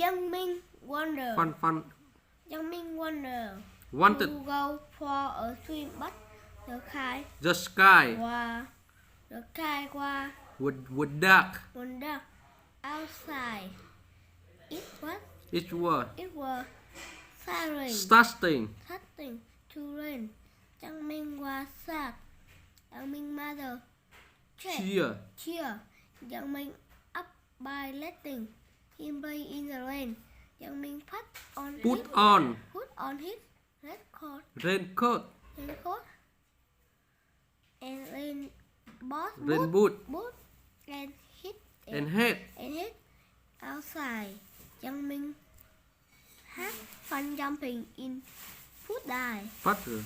Young Minh wonder. Fun. Young Minh wonder. Wanted. To go for a swim, but the sky The sky would dark. wonder outside. It was Starting to rain. Young Minh was sad. Young Minh mother cheer. Young Minh up by letting him play in the rain. Young Minh put on his Raincoat and rain boot and head. Outside. Young Minh had fun jumping in puddle.